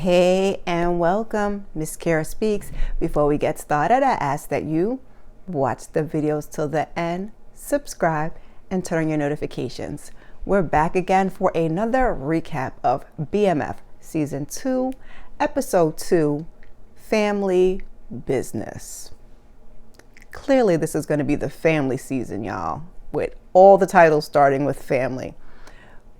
Hey and welcome, Miss Kira Speaks. Before we get started, I ask that you watch the videos till the end, subscribe, and turn on your notifications. We're back again for another recap of BMF Season 2, Episode 2, Family Business. Clearly, this is going to be the family season, y'all, with all the titles starting with family.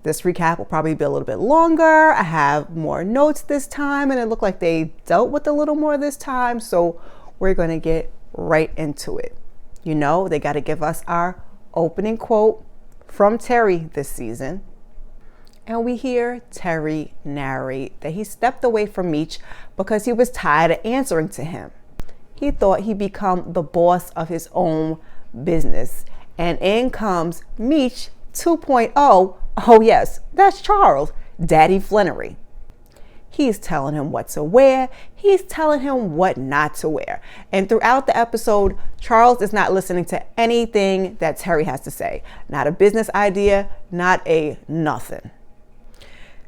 This recap will probably be a little bit longer. I have more notes this time, and it looked like they dealt with a little more this time, so we're going to get right into it. You know, they got to give us our opening quote from Terry this season. And we hear Terry narrate that he stepped away from Meech because he was tired of answering to him. He thought he'd become the boss of his own business. And in comes Meech 2.0. Oh yes, that's Charles, Daddy Flannery. He's telling him what to wear. He's telling him what not to wear. And throughout the episode, Charles is not listening to anything that Terry has to say. Not a business idea, not a nothing.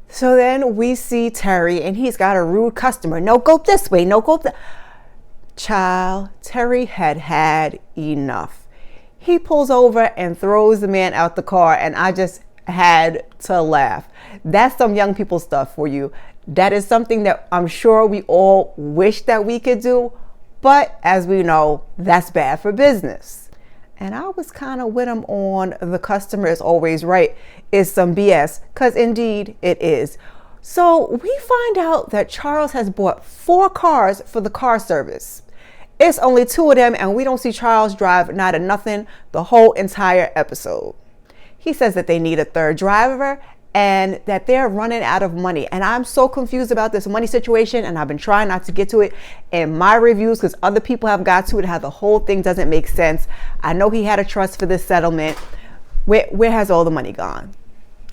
So then we see Terry and he's got a rude customer. No, go this way. No, go Child, Terry had enough. He pulls over and throws the man out the car, and I just had to laugh. That's some young people stuff for you. That is something that I'm sure we all wish that we could do, but as we know, that's bad for business. And I was kind of with him on the customer is always right is some BS, because indeed it is. So we find out that Charles has bought 4 cars for the car service. It's only 2 of them, and we don't see Charles drive not a nothing the whole entire episode. He says that they need a 3rd driver and that they're running out of money. And I'm so confused about this money situation, and I've been trying not to get to it in my reviews because other people have got to it, how the whole thing doesn't make sense. I know he had a trust for this settlement. Where has all the money gone?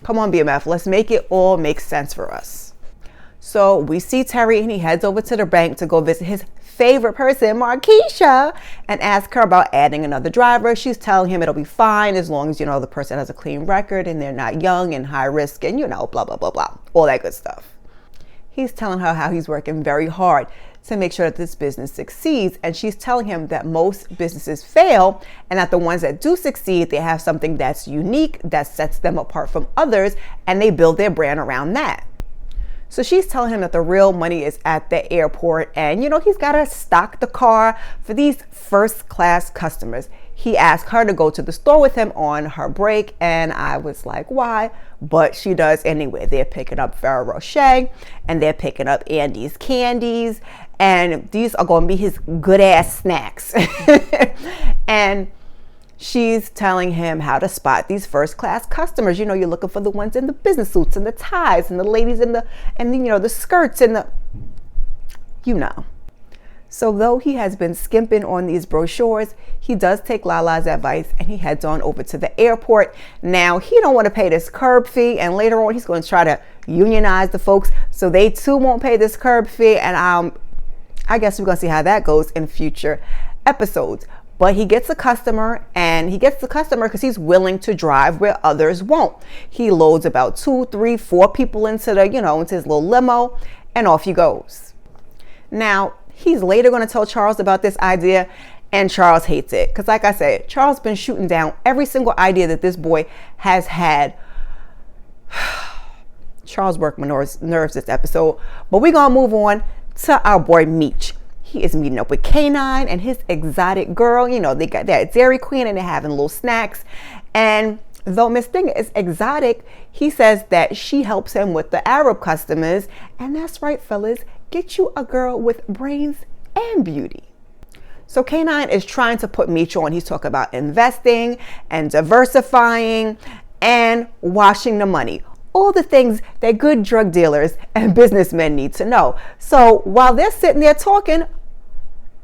Come on, BMF, let's make it all make sense for us. So we see Terry and he heads over to the bank to go visit his favorite person, Markeisha, and ask her about adding another driver. She's telling him it'll be fine as long as, you know, the person has a clean record and they're not young and high risk and, you know, blah, blah, blah, blah, all that good stuff. He's telling her how he's working very hard to make sure that this business succeeds. And she's telling him that most businesses fail and that the ones that do succeed, they have something that's unique that sets them apart from others, and they build their brand around that. So she's telling him that the real money is at the airport, and, you know, he's got to stock the car for these first class customers. He asked her to go to the store with him on her break, and I was like, why? But she does anyway. They're picking up Ferrero Rocher, and they're picking up Andy's candies, and these are going to be his good ass snacks. And she's telling him how to spot these first class customers. You know, you're looking for the ones in the business suits and the ties and the ladies in the, and you know, the skirts and the, you know. So though he has been skimping on these brochures, he does take Lala's advice and he heads on over to the airport. Now, he don't want to pay this curb fee, and later on he's going to try to unionize the folks so they too won't pay this curb fee, and I guess we're going to see how that goes in future episodes. But he gets a customer, and he gets the customer because he's willing to drive where others won't. He loads about 2, 3, 4 people into the, you know, into his little limo, and off he goes. Now, he's later going to tell Charles about this idea, and Charles hates it. Because like I said, Charles been shooting down every single idea that this boy has had. Charles worked my nerves this episode. But we're going to move on to our boy Meech. He is meeting up with K9 and his exotic girl. You know, they got that Dairy Queen and they're having little snacks. And though Miss Thing is exotic, he says that she helps him with the Arab customers. And that's right, fellas. Get you a girl with brains and beauty. So K9 is trying to put Meech on. He's talking about investing and diversifying and washing the money. All the things that good drug dealers and businessmen need to know. So while they're sitting there talking,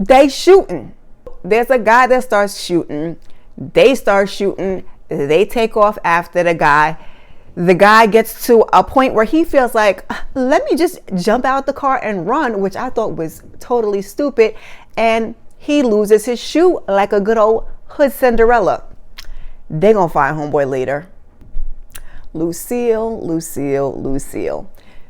they shooting. There's a guy that starts shooting. They start shooting. They take off after the guy. The guy gets to a point where he feels like, let me just jump out the car and run, which I thought was totally stupid. And he loses his shoe like a good old hood Cinderella. They gonna find homeboy later. Lucille.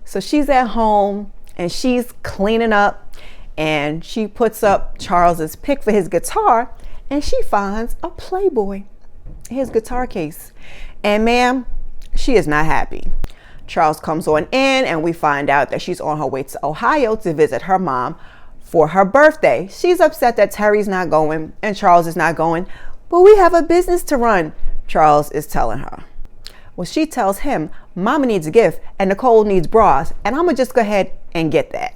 So she's at home and she's cleaning up, and she puts up Charles's pick for his guitar, and she finds a Playboy in his guitar case. And ma'am, she is not happy. Charles comes on in, and we find out that she's on her way to Ohio to visit her mom for her birthday. She's upset that Terry's not going and Charles is not going, but we have a business to run, Charles is telling her. Well, she tells him, Mama needs a gift and Nicole needs bras, and I'm gonna just go ahead and get that.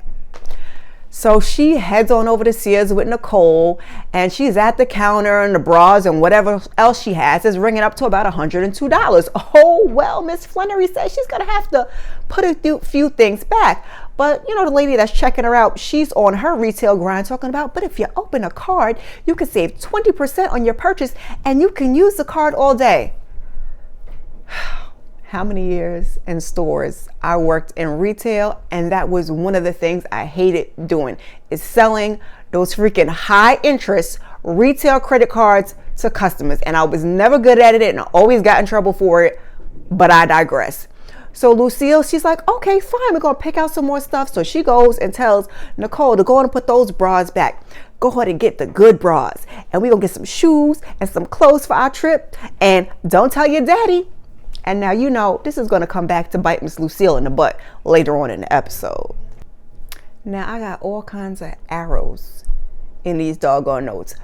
So she heads on over to Sears with Nicole, and she's at the counter, and the bras and whatever else she has is ringing up to about $102. Oh, well, Miss Flannery says she's gonna have to put a few things back. But you know, the lady that's checking her out, she's on her retail grind talking about, but if you open a card, you can save 20% on your purchase and you can use the card all day. How many years in stores I worked in retail, and that was one of the things I hated doing, is selling those freaking high interest retail credit cards to customers. And I was never good at it, and I always got in trouble for it, but I digress. So Lucille, she's like, okay, fine, we're gonna pick out some more stuff. So she goes and tells Nicole to go on and put those bras back. Go ahead and get the good bras, and we're gonna get some shoes and some clothes for our trip, and don't tell your daddy. And now you know this is going to come back to bite Miss Lucille in the butt later on in the episode. Now I got all kinds of arrows in these doggone notes.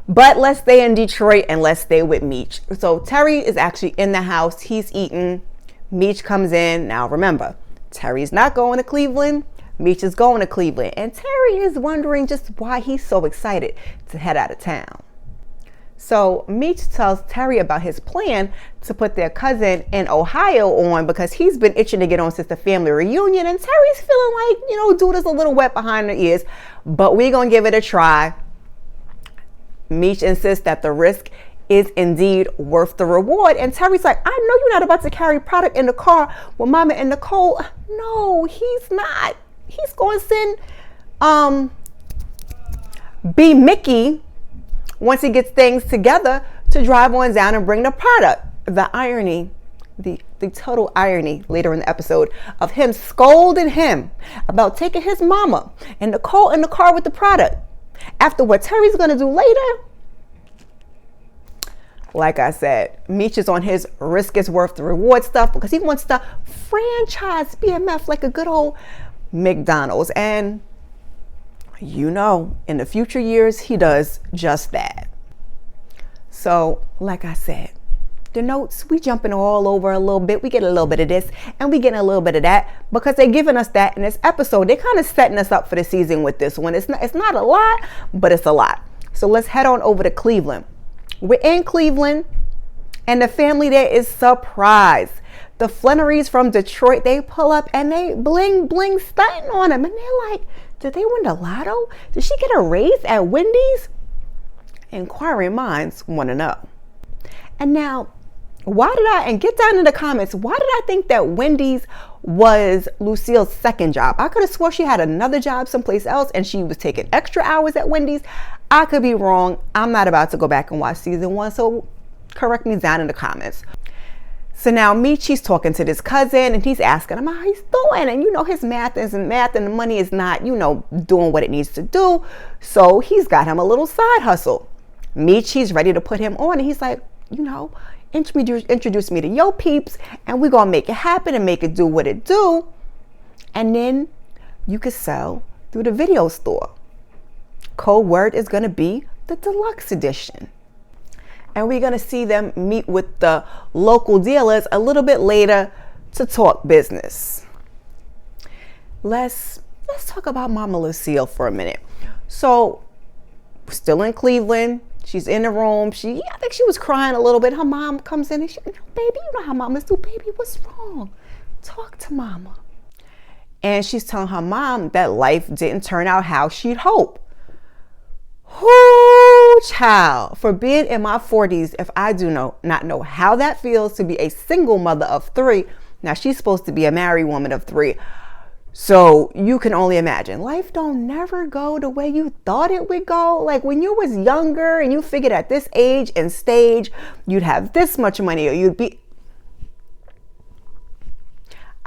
But let's stay in Detroit and let's stay with Meech. So Terry is actually in the house. He's eating. Meech comes in. Now remember, Terry's not going to Cleveland. Meech is going to Cleveland. And Terry is wondering just why he's so excited to head out of town. So Meech tells Terry about his plan to put their cousin in Ohio on because he's been itching to get on since the family reunion, and Terry's feeling like, you know, dude is a little wet behind the ears, but we're going to give it a try. Meech insists that the risk is indeed worth the reward, and Terry's like, I know you're not about to carry product in the car with Mama and Nicole. No, he's not. He's going to send B. Mickey once he gets things together to drive on down and bring the product. The irony, the total irony later in the episode of him scolding him about taking his mama and Nicole in the car with the product after what Terry's gonna do later. Like I said, Meech is on his risk is worth the reward stuff because he wants to franchise BMF like a good old McDonald's. And you know, in the future years, he does just that. So, like I said, the notes, we jumping all over a little bit. We get a little bit of this and we get a little bit of that because they're giving us that in this episode. They're kind of setting us up for the season with this one. It's not a lot, but it's a lot. So let's head on over to Cleveland. We're in Cleveland and the family there is surprised. The Flannerys from Detroit, they pull up and they bling stunting on them. And they're like, did they win the lotto? Did she get a raise at Wendy's? Inquiring minds want to know. And now, and get down in the comments, why did I think that Wendy's was Lucille's second job? I could have swore she had another job someplace else and she was taking extra hours at Wendy's. I could be wrong. I'm not about to go back and watch season 1, so correct me down in the comments. So now Meech, he's talking to this cousin and he's asking him how he's doing. And you know, his math isn't math and the money is not, you know, doing what it needs to do. So he's got him a little side hustle. Meech, he's ready to put him on. And he's like, you know, introduce me to your peeps and we're going to make it happen and make it do what it do. And then you could sell through the video store. Code word is going to be the deluxe edition. And we're going to see them meet with the local dealers a little bit later to talk business. Let's talk about Mama Lucille for a minute. So, still in Cleveland. She's in the room. I think she was crying a little bit. Her mom comes in and she, baby, you know how mamas do. Baby, what's wrong? Talk to Mama. And she's telling her mom that life didn't turn out how she'd hoped. Whoo, child, for being in my 40s, if I do not know how that feels to be a single mother of 3. Now she's supposed to be a married woman of 3. So you can only imagine life don't never go the way you thought it would go. Like when you was younger and you figured at this age and stage, you'd have this much money or you'd be.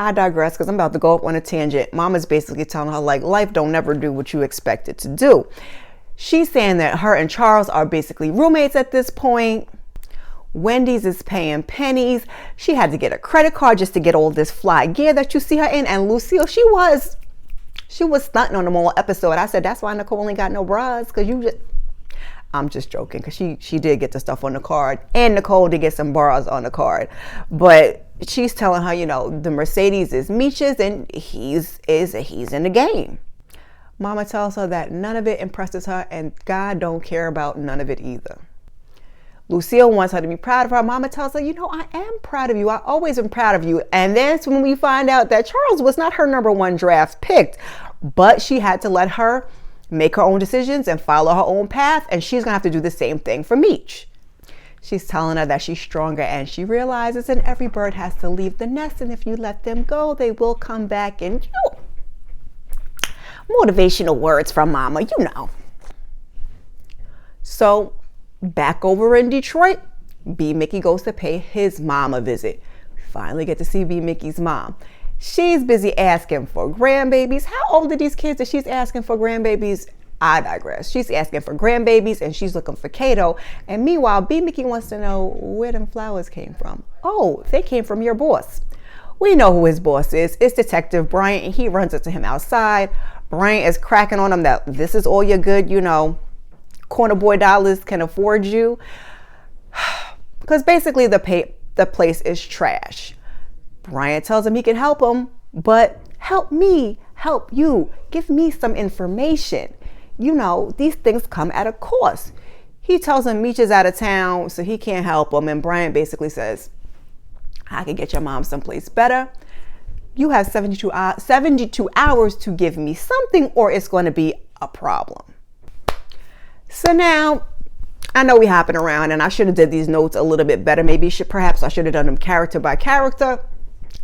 I digress because I'm about to go up on a tangent. Mama's basically telling her, like, life don't never do what you expect it to do. She's saying that her and Charles are basically roommates at this point. Wendy's is paying pennies. She had to get a credit card just to get all this fly gear that you see her in. And Lucille, she was stunting on them all episode. I said, that's why Nicole ain't got no bras, because I'm just joking, because she did get the stuff on the card, and Nicole did get some bras on the card. But she's telling her, you know, the Mercedes is Meech's and he's in the game. Mama tells her that none of it impresses her, and God don't care about none of it either. Lucille wants her to be proud of her. Mama tells her, you know, I am proud of you. I always am proud of you. And that's when we find out that Charles was not her number one draft pick, but she had to let her make her own decisions and follow her own path. And she's going to have to do the same thing for Meech. She's telling her that she's stronger, and she realizes that every bird has to leave the nest. And if you let them go, they will come back. And, you know, motivational words from Mama, you know. So back over in Detroit, B. Mickey goes to pay his mom a visit. We finally get to see B. Mickey's mom. She's busy asking for grandbabies. How old are these kids that she's asking for grandbabies? I digress. She's asking for grandbabies, and she's looking for Kato. And meanwhile, B. Mickey wants to know where them flowers came from. Oh, they came from your boss. We know who his boss is. It's Detective Bryant, and he runs into him outside. Bryant is cracking on him that this is all your good, you know, corner boy dollars can afford you. Because basically the place is trash. Bryant tells him he can help him, but help me, help you, give me some information. You know, these things come at a cost. He tells him Meech is out of town, so he can't help him. And Bryant basically says, I can get your mom someplace better. You have 72 hours to give me something, or it's going to be a problem. So now, I know we're hopping around, and I should have did these notes a little bit better. Maybe perhaps I should have done them character by character.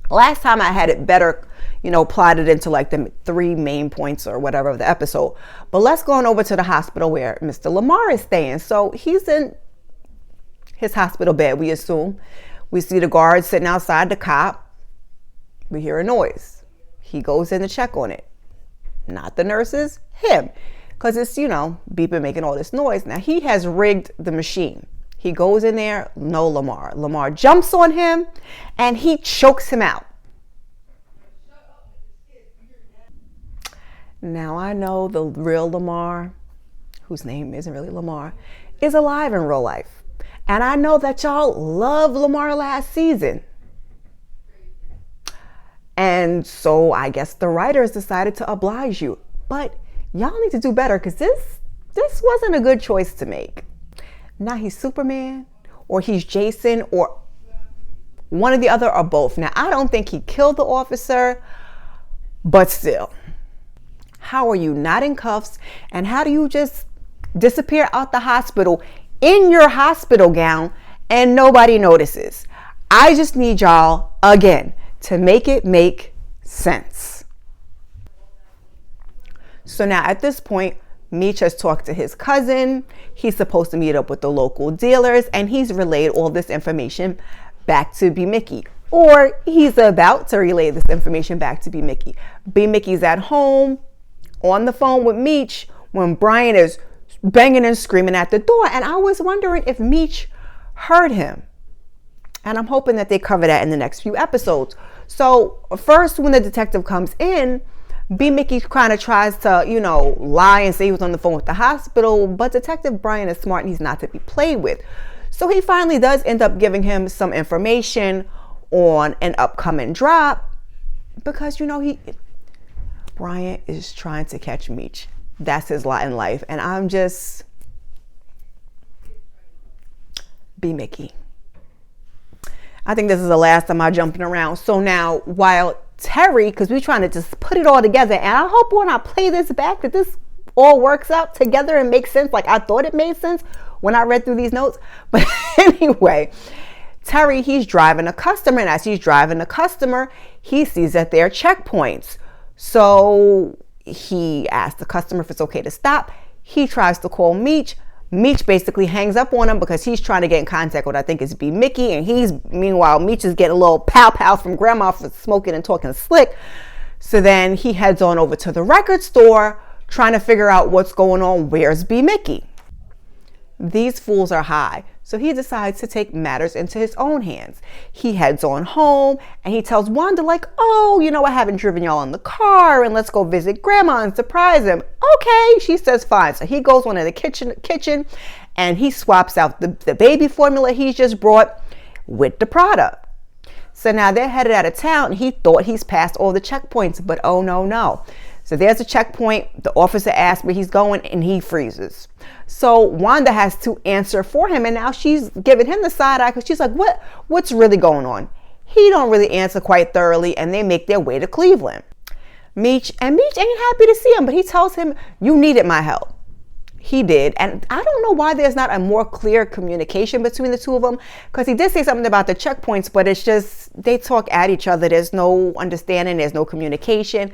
Last time I had it better, you know, plotted into like the 3 main points or whatever of the episode. But let's go on over to the hospital where Mr. Lamar is staying. So he's in his hospital bed, we assume. We see the guard sitting outside the cop. We hear a noise. He goes in to check on it. Not the nurses, him. Because it's, you know, beeping, making all this noise. Now, he has rigged the machine. He goes in there, no Lamar. Lamar jumps on him, and he chokes him out. Now, I know the real Lamar, whose name isn't really Lamar, is alive in real life. And I know that y'all loved Lamar last season. And so I guess the writers decided to oblige you. But y'all need to do better, because this wasn't a good choice to make. Now he's Superman, or he's Jason, or one or the other, or both. Now, I don't think he killed the officer, but still. How are you not in cuffs, and how do you just disappear out the hospital in your hospital gown and nobody notices? I just need y'all, again, to make it make sense. So now at this point, Meech has talked to his cousin. He's supposed to meet up with the local dealers, and he's relayed all this information back to B. Mickey. Or he's about to relay this information back to B. Mickey. B. Mickey's at home on the phone with Meech when Brian is banging and screaming at the door. And I was wondering if Meech heard him. And I'm hoping that they cover that in the next few episodes. So first, when the detective comes in, B. Mickey kind of tries to, you know, lie and say he was on the phone with the hospital, but Detective Brian is smart and he's not to be played with. So he finally does end up giving him some information on an upcoming drop because, you know, Brian is trying to catch Meech. That's his lot in life. And I'm just, B. Mickey. I think this is the last time I'm jumping around. So now, while Terry, because we're trying to just put it all together, and I hope when I play this back that this all works out together and makes sense like I thought it made sense when I read through these notes. But anyway, Terry, he's driving a customer, and as he's driving the customer, he sees that there are checkpoints. So he asks the customer if it's okay to stop. He tries to call Meech, Meech basically hangs up on him because he's trying to get in contact with, I think it's B. Mickey, and meanwhile, Meech is getting a little pow from grandma for smoking and talking slick. So then he heads on over to the record store trying to figure out what's going on. Where's B. Mickey? These fools are high. So he decides to take matters into his own hands. He heads on home and he tells Wanda, like, oh, I haven't driven y'all in the car, and let's go visit grandma and surprise him. Okay, she says fine. So he goes on in the kitchen and he swaps out the baby formula he's just brought with the product. So now they're headed out of town, and he thought he's passed all the checkpoints, but oh no. So there's a checkpoint. The officer asks where he's going and he freezes. So Wanda has to answer for him, and now she's giving him the side eye because she's like, what's really going on? He don't really answer quite thoroughly, and they make their way to Cleveland. Meech ain't happy to see him, but he tells him, you needed my help. He did. And I don't know why there's not a more clear communication between the two of them, because he did say something about the checkpoints, but it's just they talk at each other. There's no understanding. There's no communication.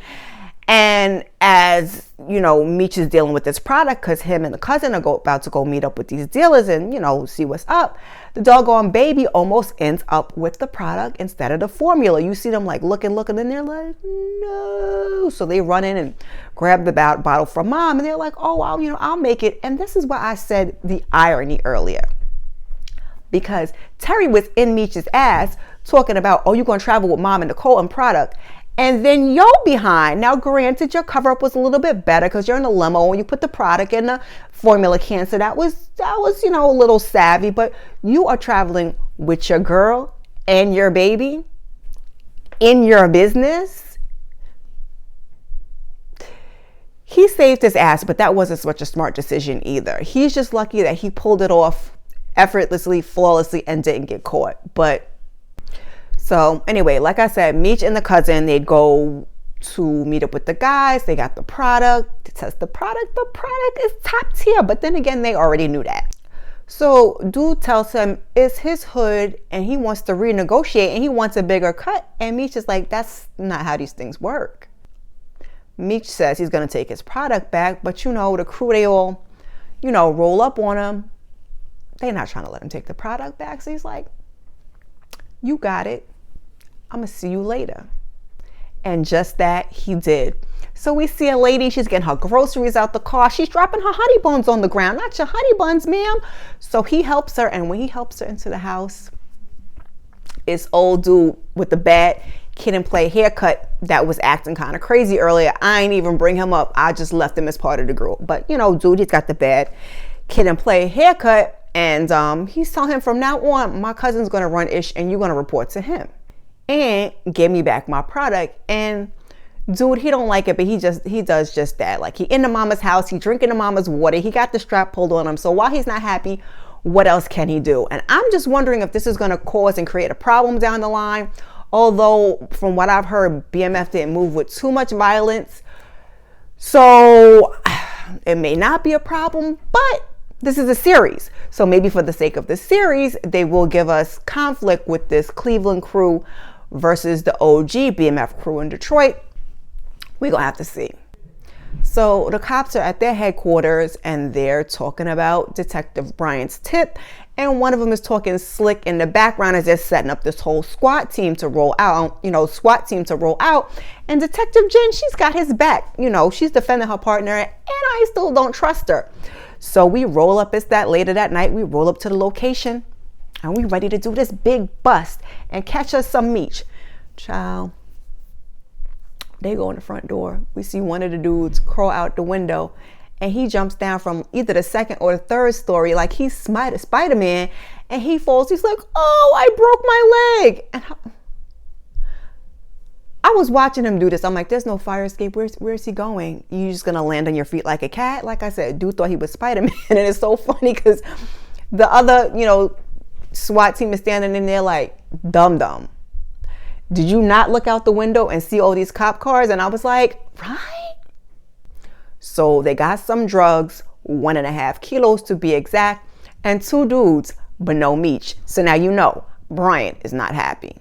And as Meech is dealing with this product because him and the cousin are about to go meet up with these dealers and see what's up, the doggone baby almost ends up with the product instead of the formula. You see them like looking, and they're like, no. So they run in and grab the bottle from mom, and they're like, oh, I'll make it. And this is why I said the irony earlier, because Terry was in Meech's ass talking about, oh, you're going to travel with mom and Nicole and product. And then you're behind. Now, granted, your cover up was a little bit better because you're in a limo and you put the product in the formula can. So that was a little savvy. But you are traveling with your girl and your baby in your business. He saved his ass, but that wasn't such a smart decision either. He's just lucky that he pulled it off effortlessly, flawlessly, and didn't get caught. But so anyway, like I said, Meech and the cousin, they'd go to meet up with the guys. They got the product, to test the product. The product is top tier, but then again, they already knew that. So dude tells him it's his hood and he wants to renegotiate and he wants a bigger cut. And Meech is like, that's not how these things work. Meech says he's going to take his product back, but the crew, they all, roll up on him. They're not trying to let him take the product back. So he's like, you got it. I'm going to see you later. And just that he did. So we see a lady, she's getting her groceries out the car. She's dropping her honey buns on the ground. Not your honey buns, ma'am. So he helps her. And when he helps her into the house, it's old dude with the bad kid and play haircut that was acting kind of crazy earlier. I ain't even bring him up. I just left him as part of the group. But, dude, he's got the bad kid and play haircut. And he's telling him from now on, my cousin's going to run ish and you're going to report to him and give me back my product. And dude, he don't like it, but he does just that. Like, he in the mama's house, he drinking the mama's water, he got the strap pulled on him. So while he's not happy, what else can he do? And I'm just wondering if this is going to cause and create a problem down the line. Although from what I've heard, BMF didn't move with too much violence. So it may not be a problem, but this is a series. So maybe for the sake of the series, they will give us conflict with this Cleveland crew versus the OG BMF crew in Detroit. We're going to have to see. So the cops are at their headquarters and they're talking about Detective Bryant's tip. And one of them is talking slick in the background as they're setting up this whole SWAT team to roll out, And Detective Jen, she's got his back. She's defending her partner and I still don't trust her. So we roll up, it's that later that night, we roll up to the location and we ready to do this big bust and catch us some Meech. Child, they go in the front door. We see one of the dudes crawl out the window and he jumps down from either the second or the third story like he's Spider-Man, and he falls. He's like, oh, I broke my leg. And I was watching him do this. I'm like, there's no fire escape. Where's he going? You just gonna land on your feet like a cat? Like I said, dude thought he was Spider-Man. And it's so funny because the other, SWAT team is standing in there like, dumb. Did you not look out the window and see all these cop cars? And I was like, right? So they got some drugs, 1.5 kilos to be exact, and 2 dudes, but no Meech. So now Bryant is not happy.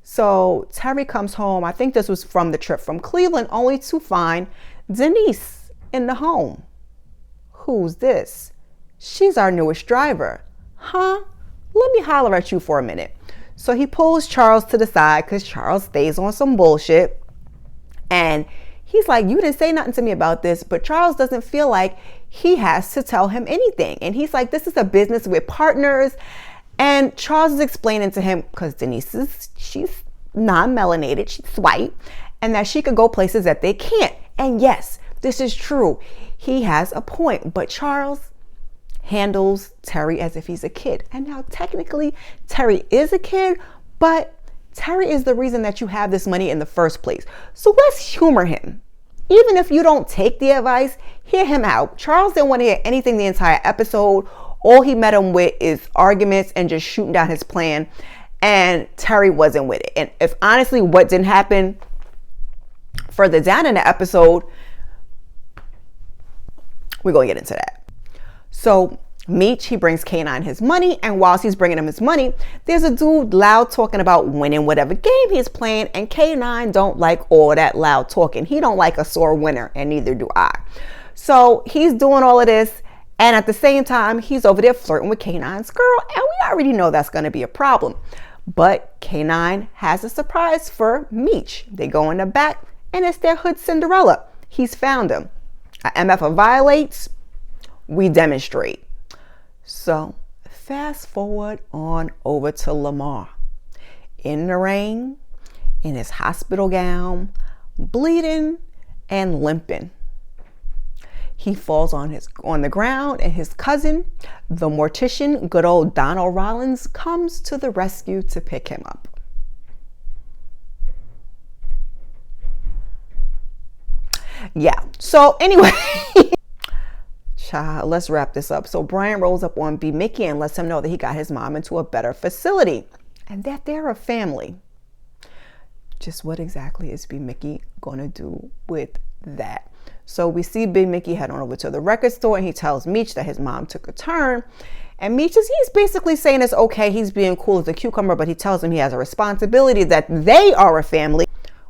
So Terry comes home. I think this was from the trip from Cleveland, only to find Denise in the home. Who's this? She's our newest driver. Huh? Let me holler at you for a minute. So he pulls Charles to the side because Charles stays on some bullshit. And he's like, you didn't say nothing to me about this. But Charles doesn't feel like he has to tell him anything. And he's like, this is a business with partners. And Charles is explaining to him, because Denise she's non-melanated, she's white, and that she could go places that they can't. And yes, this is true. He has a point. But Charles handles Terry as if he's a kid. And now technically Terry is a kid, but Terry is the reason that you have this money in the first place. So let's humor him. Even if you don't take the advice, hear him out. Charles didn't want to hear anything the entire episode. All he met him with is arguments and just shooting down his plan. And Terry wasn't with it. And if honestly what didn't happen further down in the episode, we're going to get into that. So Meech, he brings K9 his money, and whilst he's bringing him his money, there's a dude loud talking about winning whatever game he's playing, and K9 don't like all that loud talking. He don't like a sore winner, and neither do I. So he's doing all of this, and at the same time, he's over there flirting with K9's girl, and we already know that's going to be a problem. But K9 has a surprise for Meech. They go in the back, and it's their hood Cinderella. He's found him. A MF violates, we demonstrate. So fast forward on over to Lamar. In the rain, in his hospital gown, bleeding and limping. He falls on the ground, and his cousin, the mortician, good old Donald Rollins, comes to the rescue to pick him up. Yeah, so anyway, let's wrap this up. So Brian rolls up on B. Mickey and lets him know that he got his mom into a better facility and that they're a family. Just what exactly is B. Mickey going to do with that? So we see Big Mickey head on over to the record store, and he tells Meech that his mom took a turn. And Meech he's basically saying it's okay. He's being cool as a cucumber, but he tells him he has a responsibility, that they are a family.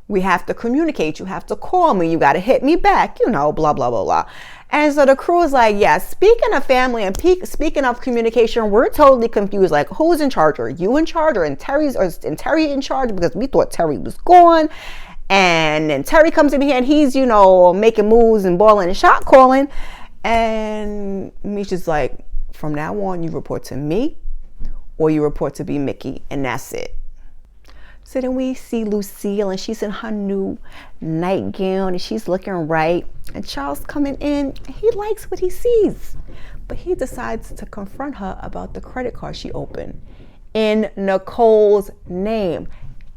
We have to communicate. You have to call me. You got to hit me back, blah, blah, blah, blah. And so the crew is like, yeah, speaking of family and speaking of communication, we're totally confused. Like, who's in charge? Are you in charge? Or Terry in charge? Because we thought Terry was gone. And then Terry comes in here and he's, making moves and balling and shot calling. And Meech is like, from now on, you report to me or you report to B. Mickey, and that's it. So then we see Lucille, and she's in her new nightgown, and she's looking right. And Charles coming in, he likes what he sees. But he decides to confront her about the credit card she opened in Nicole's name.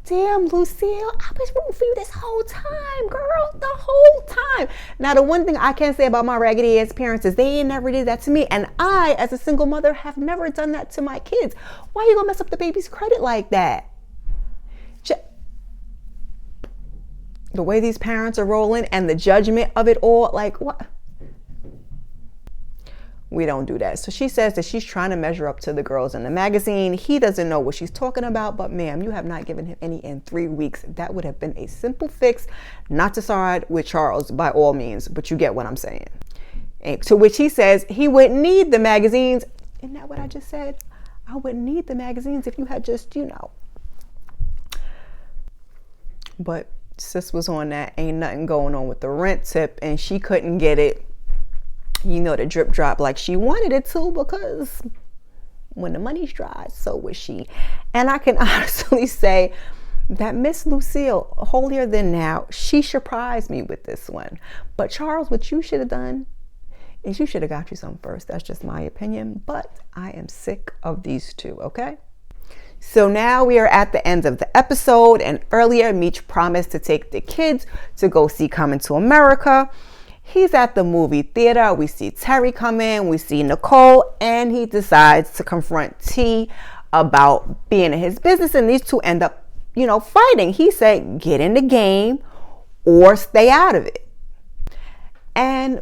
Damn, Lucille, I was rooting for you this whole time, girl, the whole time. Now, the one thing I can say about my raggedy ass parents is they ain't never did that to me. And I, as a single mother, have never done that to my kids. Why you gonna mess up the baby's credit like that? The way these parents are rolling and the judgment of it all, like what? We don't do that. So she says that she's trying to measure up to the girls in the magazine. He doesn't know what she's talking about, but ma'am, you have not given him any in 3 weeks. That would have been a simple fix, not to side with Charles by all means, but you get what I'm saying. And to which he says he wouldn't need the magazines. Isn't that what I just said? I wouldn't need the magazines if you had just, But sis was on that ain't nothing going on with the rent tip, and she couldn't get it, the drip drop like she wanted it to, because when the money's dry, so was she. And I can honestly say that Miss Lucille, holier than now, she surprised me with this one. But Charles, what you should have done is you should have got you some first. That's just my opinion, but I am sick of these two, okay? So now we are at the end of the episode, and earlier Meech promised to take the kids to go see Coming to America. He's at the movie theater. We see Terry come in, we see Nicole, and he decides to confront T about being in his business, and these two end up, fighting. He said, get in the game or stay out of it. And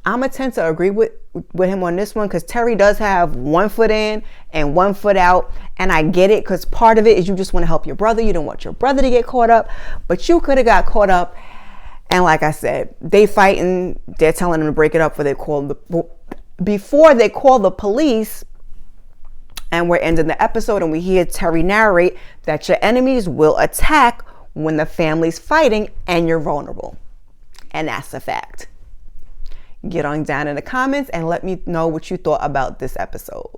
I'm going to tend to agree with him on this one, because Terry does have 1 foot in and 1 foot out. And I get it, because part of it is you just want to help your brother. You don't want your brother to get caught up, but you could have got caught up. And like I said, they fighting, they're telling him to break it up, for they call before they call the police, and we're ending the episode and we hear Terry narrate that your enemies will attack when the family's fighting and you're vulnerable. And that's a fact. Get on down in the comments and let me know what you thought about this episode.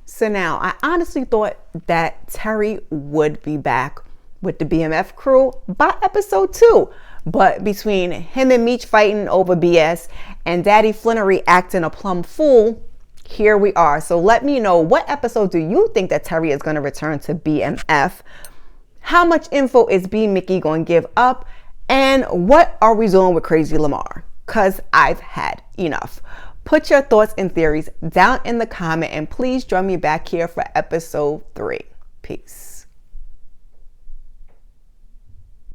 So now, I honestly thought that Terry would be back with the BMF crew by episode 2. But between him and Meech fighting over BS and Daddy Flannery acting a plumb fool, here we are. So let me know, what episode do you think that Terry is going to return to BMF? How much info is B Mickey going to give up? And what are we doing with Crazy Lamar? Because I've had enough. Put your thoughts and theories down in the comment and please join me back here for episode 3. Peace.